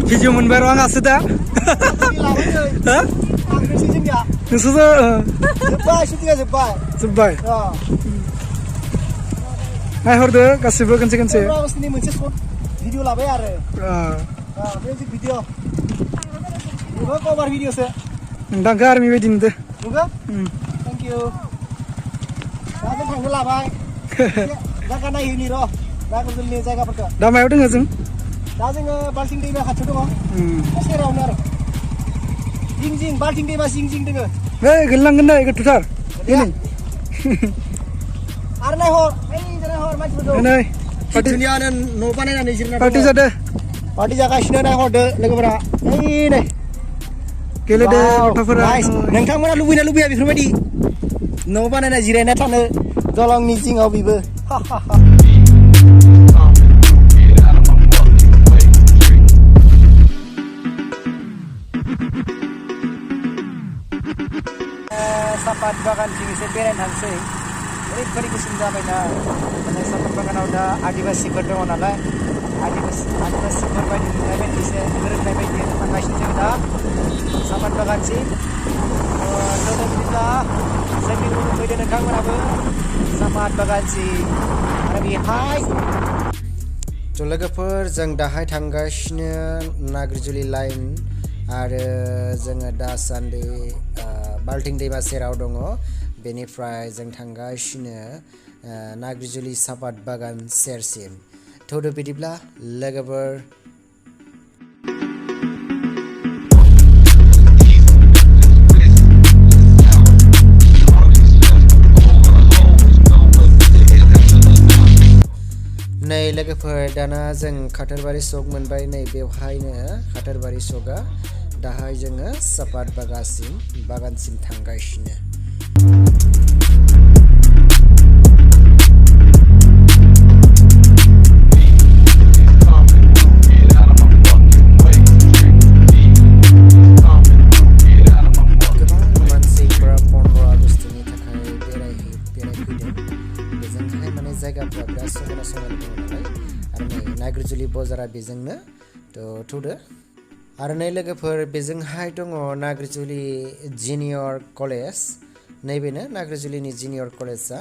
video मोनबाय र' आं आसो दा हो नोंसोरसो जोब्बाय नायहरदो गासिबो खनसे खनसे मोनसे सर्ट भिडिअ लाबाय आरो मिउजिक भिडिअ बेबो कभार भिडिअसो नोंथांखौ आर्मि बायदि नुदो नंगौ थेंक इउ दा जों थांनो लाबाय जायगा नायहैनि र' नागारजुलिनि जायगाफोरखौ दा मायाव दोङो जों दा जोङो बाल्थिं दैमा खाथियाव दङ सेरावनो आरो जिं जिं बाल्थिं दैमा जिं जिं दोङो गोलैलांगोन दा गोथौथार आरो नायहर नायहर मानसिफोरखौ नै दुनियानो न' बानायनानै जिरायना पार्टि जादो पार्टि जागासिनो नायहरदो लोगोफोरा नै गेलेदो गथ'फोरा नोंथांमोना लुबैना लुबैया बेफोरबायदि न' बानायना जिरायना थानो दलंनि जिङाव बेबो सापात बागान जिं एसे बेरायनो थांसै ओरैबायदि गुसुं जाबायना माने सापात बागानाव दा आदिबासिफोर दङ नालाय आदिबासिफोर बायदि नुनाय बायदि एसे गोरोबनाय बायदि थांगासिनो जोङो दा सापात बागानसिम बिदिब्ला जोंनि उनाव फैदो नोंथांमोनाबो सापात बागानसिम आरो बेहाय ज' लोगोफोर जों दाहाय थांगासिनो नागारजुलि लाइन आरो जोङो दासान्दि बाल्थिं दैमा सेराव दङ बेनिफ्राय जों थांगासिनो नागारजुलि सापात बागान सेरसिम थौदो बिदिब्ला लोगोफोर नै लोगोफोर दाना जों खाथारबारि सक मोनबाय नै बेवहायनो खाथारबारि सकआ दाहाय जोङो सापात बागानसिम थांगासिनो गोबां मानसिफोरा 15 आगस्टनि थाखाय बेरायफैदों बेजोंहाय माने जायगाफ्रा बिराद समायना दङ नालाय आरो नै नागारजुलि बाजारा बेजोंनो थौदो आरो नै लोगोफोर बेजोंहाय दङ नागारजुलि जुनियर कलेज नैबेनो नागारजुलिनि जुनियर कलेजआ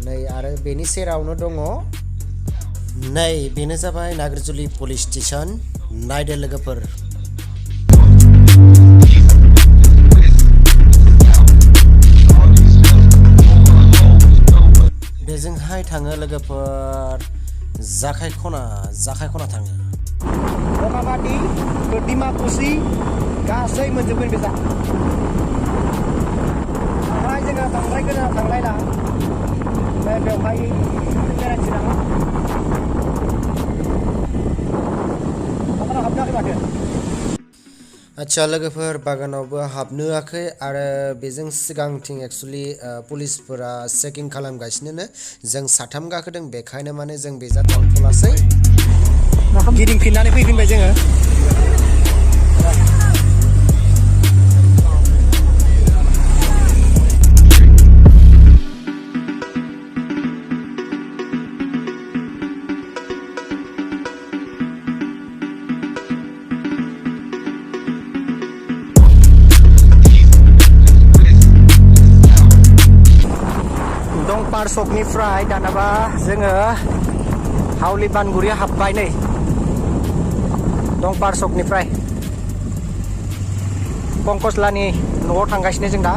नै आरो बेनि सेरावनो दङ नै बेनो जाबाय नागारजुलि पुलिस स्टेशन नायदो लोगोफोर बेजोंहाय थाङो लोगोफोर जाखाय खना थाङो बगामाथि डिमाकुसि गासै मोनजोबगोन बेजा ओमफ्राय जोङो बांद्राय गोजानाव थांलायला बेवहाय बेरायनोसै नामा बागानाव हाबनो हायाखै माथो आच्छा लोगोफोर बागानावबो हाबनो हायाखै आरो बेजों सिगांथिं एक्सुवेलि पुलिसफोरा चेकिं खालामगासिनो जों साथाम गाखोदों बेखायनो माने जों बेजा थांथ'लासै गिदिंफिननानै फैफिनबाय जोङो दंपार सकनिफ्राय दानाबा जोङो हावलि बानगुरिया हाबबाय नै दंपार सकनिफ्राय पंकजलानि न'आव थांगासिनो जों दा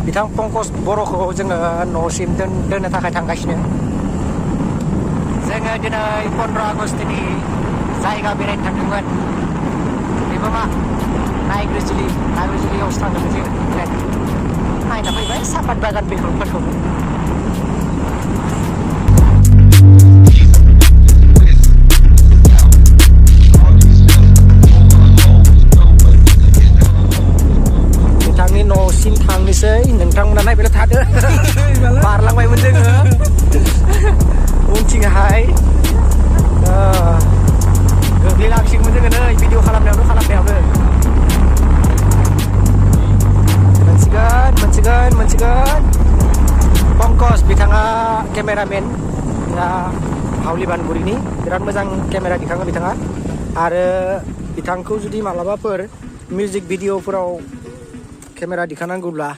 बिथां पंकज बर'खौ जोङो न'सिम दोननो थाखाय थांगासिनो जोङो दिनै 15 आगस्टनि जायगा बेरायनो थांदोंमोन बेबो मा नागारजुलियावसो थांदोंमोन जोङो नायना फैबाय सापात बागान बेफोरखौ नोंथांनि न'सिम थांनोसै नोंथांमोना नायबायल' थादो बारलांबायमोन जोङो उनथिंहाय गोग्लैलांसिगोन जोङो नै भिडिअ खालामनायावनो मोनसिगोन पंकज बिथाङा केमेरामेन दा हावलि बानगुरिनि बिराद मोजां केमेरा दिखाङो बिथाङा आरो बिथांखौ जुदि मालाबाफोर मिउजिक भिडिअफोराव केमेरा दिखांनांगौब्ला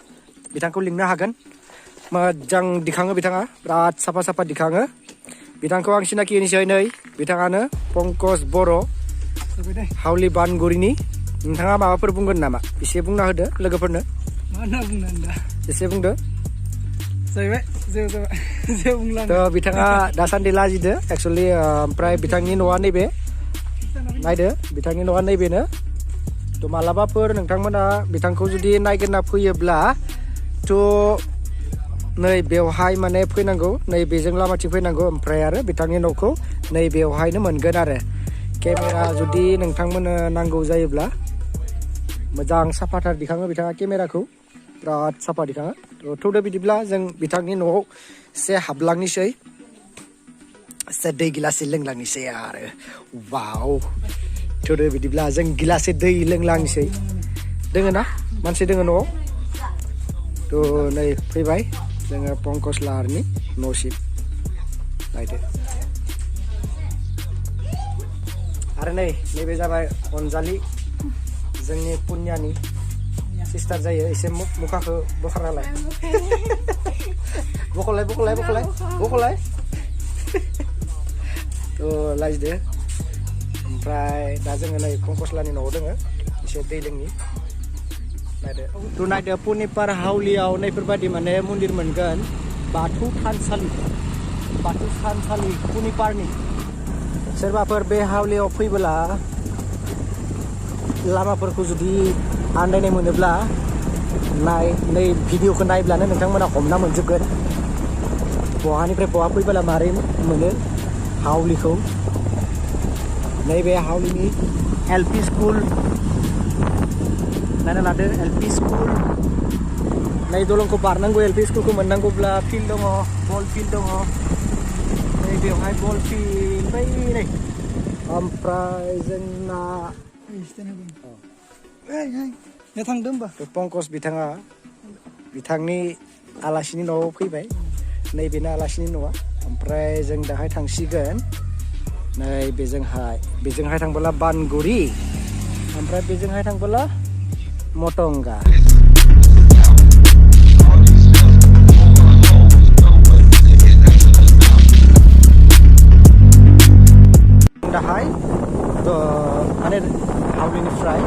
बिथांखौ लिंनो हागोन मोजां दिखाङो बिथाङा बिराद साफा साफा दिखाङो बिथांखौ आं सिनाखि होनोसै नै बिथाङानो पंकज बर' हावलि बानगुरिनि नोंथाङा माबाफोर बुंगोन नामा एसे बुंना होदो लोगोफोरनो मा होनना बुंनो दा एसे बुंदो जाहैबाय जेबो बुंला थ' बिथाङा दासान्दि लाजिदो एक्सुवेलि ओमफ्राय बिथांनि न'आ नैबे नायदो बिथांनि न'आ नैबेनो थ' मालाबाफोर नोंथांमोना बिथांखौ जुदि नायगिरना फैयोब्ला थ' नै बेवहाय माने फैनांगौ नै बेजों लामाथिं फैनांगौ ओमफ्राय आरो बिथांनि न'खौ नै बेवहायनो मोनगोन आरो केमेरा जुदि नोंथांमोननो नांगौ जायोब्ला मोजां साफाथार दिखाङो बिथाङा केमेराखौ बिराद साफा दिखाङो थौदो बिदिब्ला जों बिथांनि न'आव एसे हाबलांनोसै एसे दै गिलासै लोंलांनोसै आरो वाव थौदो बिदिब्ला जों गिलासै दै लोंलांनोसै दोङो ना मानसि दोङो न'आव थ' नै फैबाय जोङो पंकज लाहारनि न'सिम नायदो आरो नैबे जाबाय अनजालि जोंनि पुनियानि सिस्टार जायो एसे मुखाखौ बोखारनालाय बख'लाय थ' लायदो ओमफ्राय दा जोङो नै पंकजलानि न'आव दोङो एसे दै लोंनि नायदो थ' नायदो पुनिपार हावलियाव नैफोरबायदि माने मन्दिर मोनगोन बाथौ थानसालि पुनिपारनि सोरबाफोर बे हावलियाव फैबोला लामाफोरखौ जुदि आन्दायनाय मोनोब्ला नै भिडिअखौ नायब्लानो नोंथांमोना हमना मोनजोबगोन बहानिफ्राय बहा फैबोला मारै मोनो हावलिखौ नैबे हावलिनि LP स्कुल नायना लादो LP स्कुल नै दलंखौ बारनांगौ LP स्कुलखौ मोननांगौब्ला फिल्ड दङ बल फिल्ड दङ नै बेवहाय बल फिल्ड बै नै ओमफ्राय जोंना थांदों होमबा पंकज बिथाङा बिथांनि आलासिनि न'आव फैबाय नैबेनो आलासिनि न'आ ओमफ्राय जों दाहाय थांसिगोन नै बेजोंहाय थांबोला बानगुरि ओमफ्राय बेजोंहाय थांबोला मटंगा दाहाय माने हावलिनिफ्राय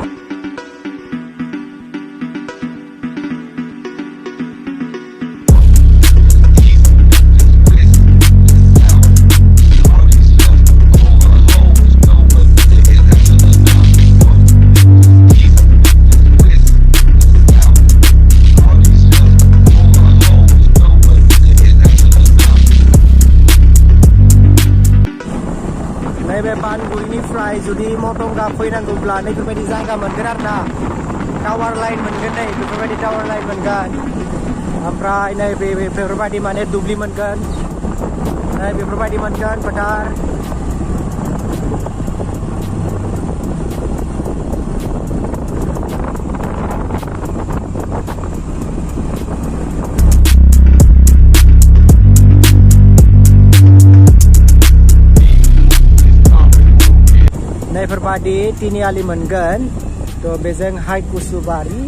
नैबे बानगुरिनिफ्राय जुदि मटंगा फैनांगौब्ला नैफोरबायदि जायगा मोनगोन आरो ना टावार लाइन मोनगोन नै बेफोरबायदि टावार लाइन मोनगोन ओमफ्राय नै बेफोरबायदि माने दुब्लि मोनगोन नै बेफोरबायदि मोनगोन फोथार नैफोरबायदि तिनिआलि मोनगोन थ' बेजोंहाय कुसुबारि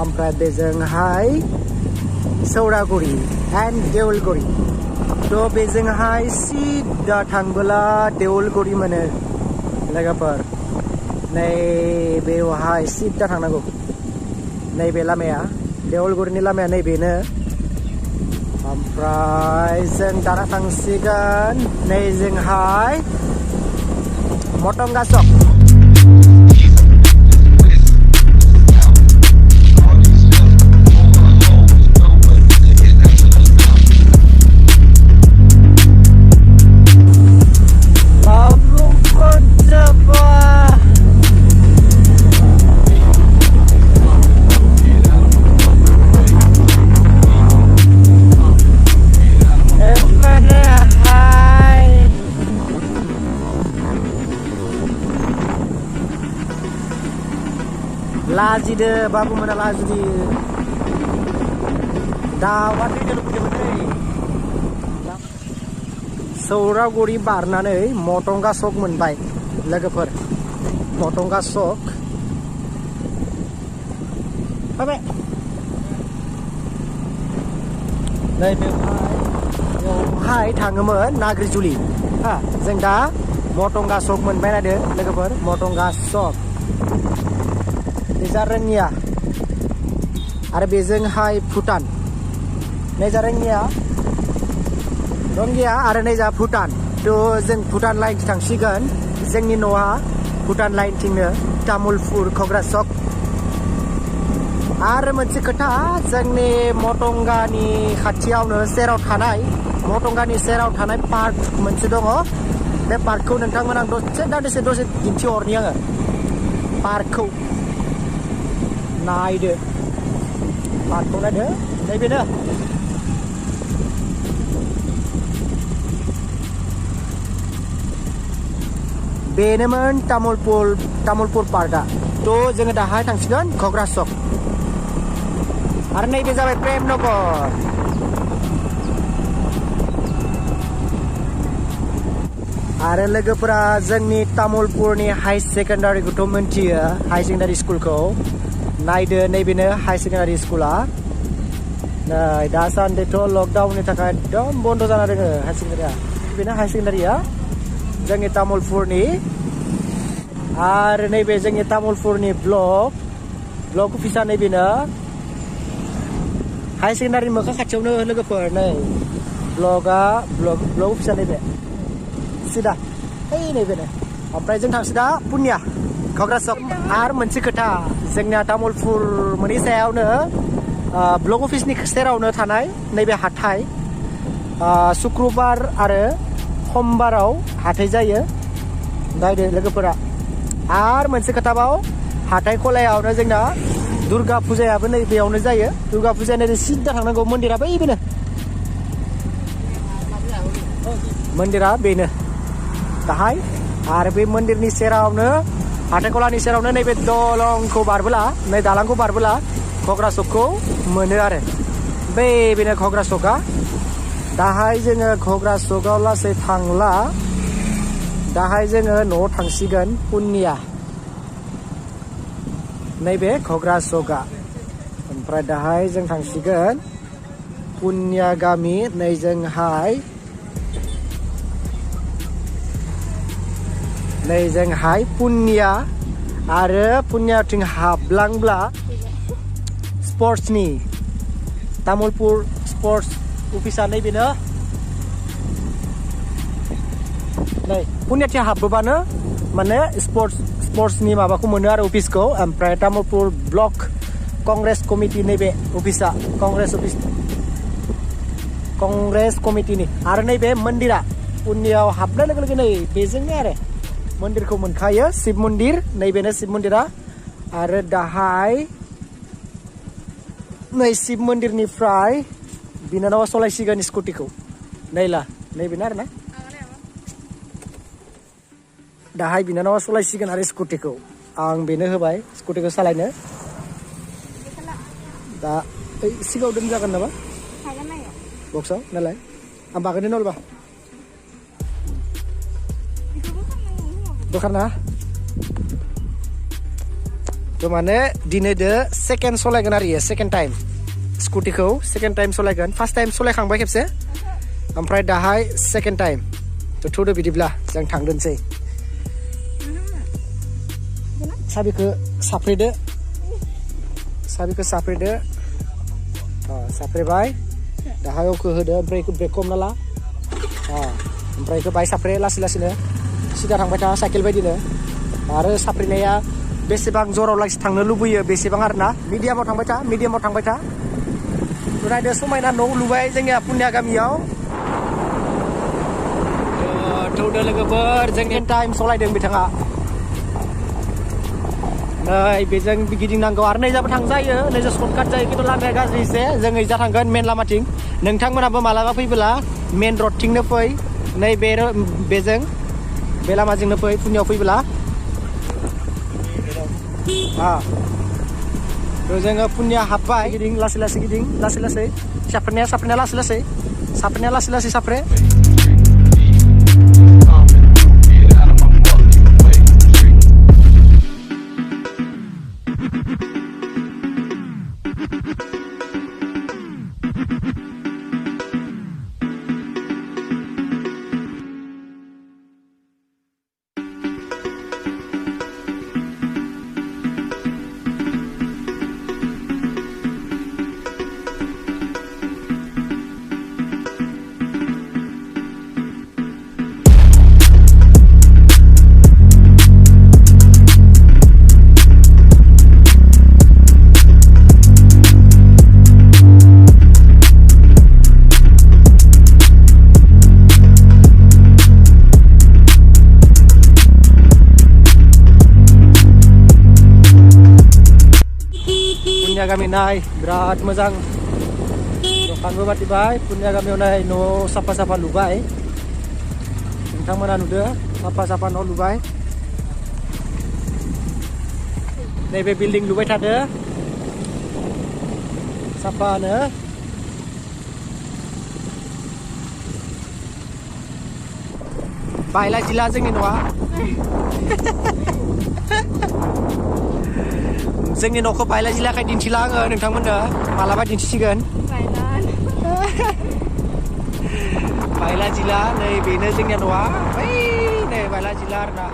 ओमफ्राय बेजोंहाय सौरागुरि एन्ड देउलगुरि थ' बेजोंहाय सिदा थांबोला देउलगुरि मोनो लोगोफोर नै बेवहाय सिदा थांनांगौ नैबे लामाया देउलगुरिनि लामाया नैबेनो ओमफ्राय जों दाना थांसिगोन नैजोंहाय मटंगा चक लाजिदो बाबु मोना लाजिदो दाउआ थैनो लुबैदोंमोन सौरागुरि बारनानै मटंगा सक मोनबाय लोगोफोर मटंगा सक फैबाय नै बेवहाय थाङोमोन नाग्रिजुलि हा जों दा मटंगा सक मोनबाय नायदो लोगोफोर मटंगा सक बेजा रोङिया आरो बेजोंहाय भुटान नैजा रोङिया रंगिया आरो नैजा भुटान थ' जों भुटान लाइनथिं थांसिगोन जोंनि न'आ भुटान लाइनथिंनो तामुलपुर क'क्राझार आरो मोनसे खोथा जोंनि मटंगानि खाथियावनो सेराव थानाय मटंगानि सेराव थानाय पार्क मोनसे दङ बे पार्कखौ नोंथांमोन आं दसे दिन्थिहरनि आङो पार्कखौ नायदो पार्कखौ नायदो नैबेनो बेनोमोन तामुलपुर पार्कआ थ' जोङो दाहाय थांसिगोन क'क्राझार आरो नैबे जाबाय प्रेमनगर आरो लोगोफोरा जोंनि तामुलपुरनि हाई सेकेन्डारिखौथ' मोनथियो हाई सेकेन्डारि स्कुलखौ नायदो नैबेनो हाई सेकेन्डारि स्कुला नै दासान्दिथ' लकडाउननि थाखाय एकदम बन्द' जाना दङ हाई सेकेन्डारिया बेनो हाई सेकेन्डारिया जोंनि तामुलपुरनि आरो नैबे जोंनि तामुलपुरनि ब्लक अफिसा नैबेनो हाई सेकेन्डारि मोखां खाथियावनो लोगोफोर नै ब्लक अफिसा नैबे सिदा ओइ नैबेनो ओमफ्राय जों थांसै दा पुनिया क'क्राझार आरो मोनसे खोथा जोंनिया तामुलपुर मोननि सायावनो ब्लक अफिसनि सेरावनो थानाय नैबे हाथाय शुक्रबार आरो समबाराव हाथाय जायो नायदो लोगोफोरा आरो मोनसे खोथाबाव हाथाय खलायावनो जोंना दुर्गा फुजायाबो नै बेयावनो जायो दुर्गा फुजाया नै सिदा थांनांगौ मन्दिरा बेनो मन्दिरा बेनो दाहाय आरो बे मन्दिरनि सेरावनो हाथाय खलानि सेरावनो नैबे दलंखौ बारबोला नै दालांखौ बारबोला क'क्राझारखौ मोनो आरो बेनो क'क्राझारआ दाहाय जोङो क'क्राझाराव लासै थांला दाहाय जोङो न'आव थांसिगोन पुनिया नैबे क'क्राझारआ ओमफ्राय दाहाय जों थांसिगोन पुनिया गामि नैजोंहाय पुनिया आरो पुनियाथिं हाबलांब्ला स्पर्ट्सनि तामुलपुर स्पर्ट्स अफिसा नैबेनो नै पुनियाथिं हाबोबानो माने स्पर्ट्सनि माबाखौ मोनो आरो अफिसखौ ओमफ्राय तामुलपुर ब्लक कंग्रेस कमिटि नैबे अफिसा कंग्रेस कमिटिनि आरो नैबे मन्दिरा पुनियाव हाबनाय लोगो लोगो नै बेजोंनो आरो मन्दिरखौ मोनखायो शिब मन्दिर नैबेनो शिब मन्दिरा आरो दाहाय नै शिब मन्दिरनिफ्राय बिनानावा सलायसिगोन स्कुटिखौ नैला नैबेनो आरो ना दाहाय बिनानावा सलायसिगोन आरो स्कुटिखौ आं बेनो होबाय स्कुटिखौ सालायनो दा सिगाङाव दोनजागोन नामा बक्सआव नालाय आं बागोन नलबा दखाना थ' माने दिनै दो सेकेन्ड सलायगोन आरो सेकेन्ड टाइम स्कुटिखौ सेकेन्ड टाइम सलायगोन फार्स्ट टाइम सलायखांबाय खेबसे ओमफ्राय दाहाय सेकेन्ड टाइम थ' थुदो बिदिब्ला जों थांदोंसै साबिखौ साफ्रेदो साफ्रेबाय दाहाय अखौ होदो ओमफ्राय ब्रेकखौ हमना ला ओमफ्राय बेखौ बाय साफ्रे लासैनो सिदा थांबाय था साइकेल बायदिनो आरो साफ्रेनाया बेसेबां जराव लासै थांनो लुबैयो बेसेबां आरो ना मिडियामाव थांबाय था नायदो समायना न' लुबाय जोंनिया पुनिया गामियाव थौदो लोगोफोर जोंनि टाइम सलायदों बिथाङा नै बेजों गिदिंनांगौ आरो नैजाबो थांजायो नैजा सर्टकाट जायो खिन्थु लामाया गाज्रि एसे जों ओइजा थांगोन मेन लामाथिं नोंथांमोनाबो मालाबा फैबोला मेन रडथिंनो फै नै बेजों बे लामाजोंनो फै पुनियाव फैबोला जोङो पुनिया हाबबाय गिदिं लासै गिदिं लासै साफ्रेनाया लासै साफ्रे गामि नाय बिराद मोजां दखानबो बातिबाय पुनिया गामियाव नाय न' साफा साफा लुबाय नोंथांमोना नुदो साफा साफा न' लुबाय नैबे बिल्डिं लुबाय थादो साफानो बायला जिला जोंनि न'आ जोंनि न'खौ बायला जिलाखाय दिन्थिला आङो नोंथांमोननो मालाबा दिन्थिसिगोन बायला जिला नै बेनो जोंनिया न'आ बै नै बायला जिला आरोना